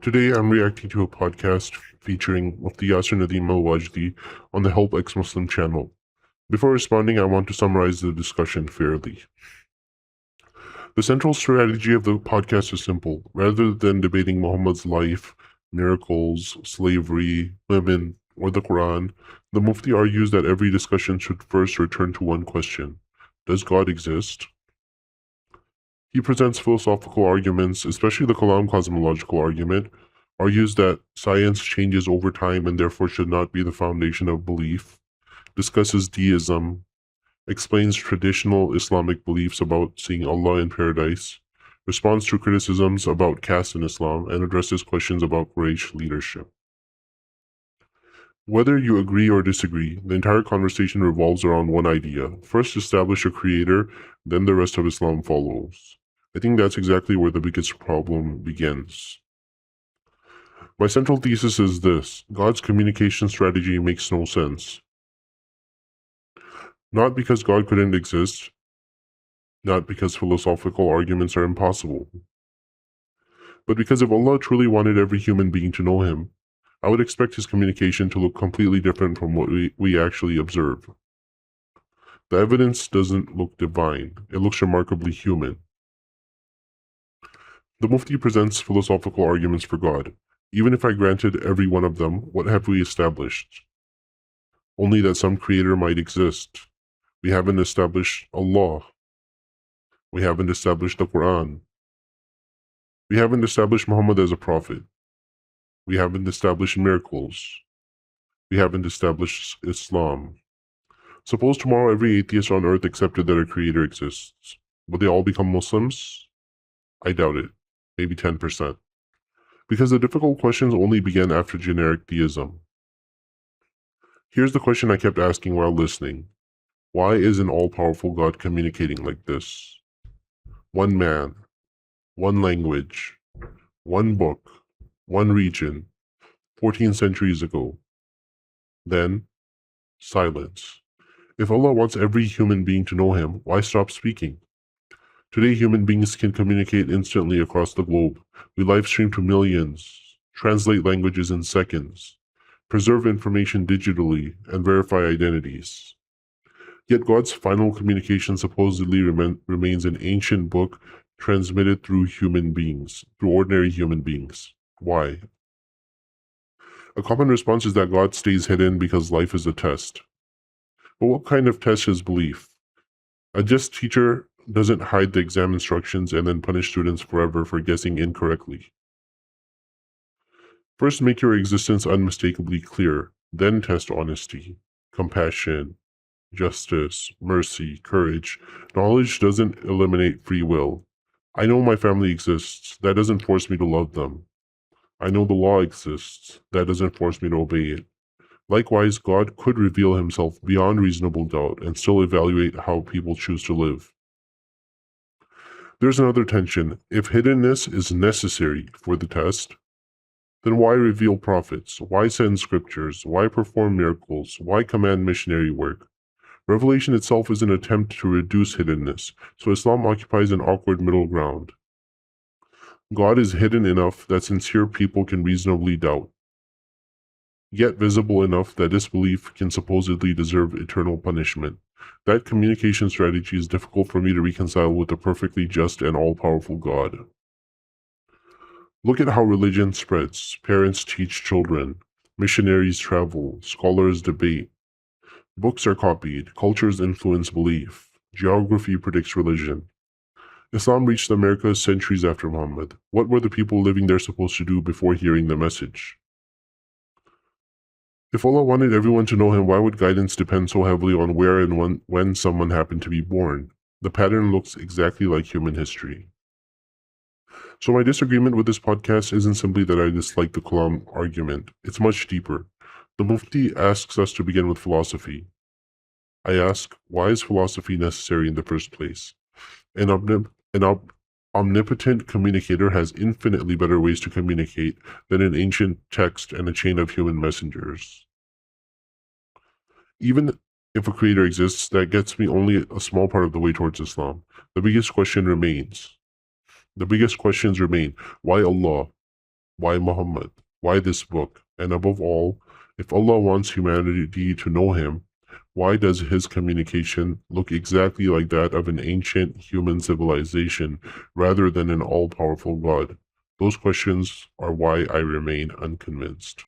Today I'm reacting to a podcast featuring Mufti Yasir Nadeem Al-Wajidi on the Help Ex-Muslim channel. Before responding, I want to summarize the discussion fairly. The central strategy of the podcast is simple. Rather than debating Muhammad's life, miracles, slavery, women, or the Quran, the Mufti argues that every discussion should first return to one question. Does God exist? He presents philosophical arguments, especially the Kalam cosmological argument, argues that science changes over time and therefore should not be the foundation of belief, discusses deism, explains traditional Islamic beliefs about seeing Allah in paradise, responds to criticisms about caste in Islam, and addresses questions about Quraysh leadership. Whether you agree or disagree, the entire conversation revolves around one idea. First establish a creator, then the rest of Islam follows. I think that's exactly where the biggest problem begins. My central thesis is this: God's communication strategy makes no sense. Not because God couldn't exist, not because philosophical arguments are impossible, but because if Allah truly wanted every human being to know Him, I would expect His communication to look completely different from what we actually observe. The evidence doesn't look divine, it looks remarkably human. The Mufti presents philosophical arguments for God. Even if I granted every one of them, what have we established? Only that some creator might exist. We haven't established Allah. We haven't established the Quran. We haven't established Muhammad as a prophet. We haven't established miracles. We haven't established Islam. Suppose tomorrow every atheist on earth accepted that a creator exists. Would they all become Muslims? I doubt it. Maybe 10%. Because the difficult questions only began after generic theism. Here's the question I kept asking while listening. Why is an all-powerful God communicating like this? One man, one language, one book, one region, 14 centuries ago. Then, silence. If Allah wants every human being to know Him, why stop speaking? Today, human beings can communicate instantly across the globe. We live stream to millions, translate languages in seconds, preserve information digitally, and verify identities. Yet God's final communication supposedly remains an ancient book transmitted through human beings, through ordinary human beings. Why? A common response is that God stays hidden because life is a test. But what kind of test is belief? A just teacher doesn't hide the exam instructions and then punish students forever for guessing incorrectly. First, make your existence unmistakably clear, then test honesty, compassion, justice, mercy, courage. Knowledge doesn't eliminate free will. I know my family exists. That doesn't force me to love them. I know the law exists. That doesn't force me to obey it. Likewise, God could reveal Himself beyond reasonable doubt and still evaluate how people choose to live. There's another tension. If hiddenness is necessary for the test, then why reveal prophets? Why send scriptures? Why perform miracles? Why command missionary work? Revelation itself is an attempt to reduce hiddenness, so Islam occupies an awkward middle ground. God is hidden enough that sincere people can reasonably doubt, yet visible enough that disbelief can supposedly deserve eternal punishment. That communication strategy is difficult for me to reconcile with a perfectly just and all-powerful God. Look at how religion spreads. Parents teach children. Missionaries travel. Scholars debate. Books are copied. Cultures influence belief. Geography predicts religion. Islam reached the Americas centuries after Muhammad. What were the people living there supposed to do before hearing the message? If Allah wanted everyone to know Him, why would guidance depend so heavily on where and when someone happened to be born? The pattern looks exactly like human history. So my disagreement with this podcast isn't simply that I dislike the Kalam argument. It's much deeper. The Mufti asks us to begin with philosophy. I ask, why is philosophy necessary in the first place? An omnipotent communicator has infinitely better ways to communicate than an ancient text and a chain of human messengers. Even if a creator exists, that gets me only a small part of the way towards Islam. The biggest questions remain. Why Allah? Why Muhammad? Why this book? And above all, if Allah wants humanity to know Him, why does His communication look exactly like that of an ancient human civilization rather than an all-powerful God? Those questions are why I remain unconvinced.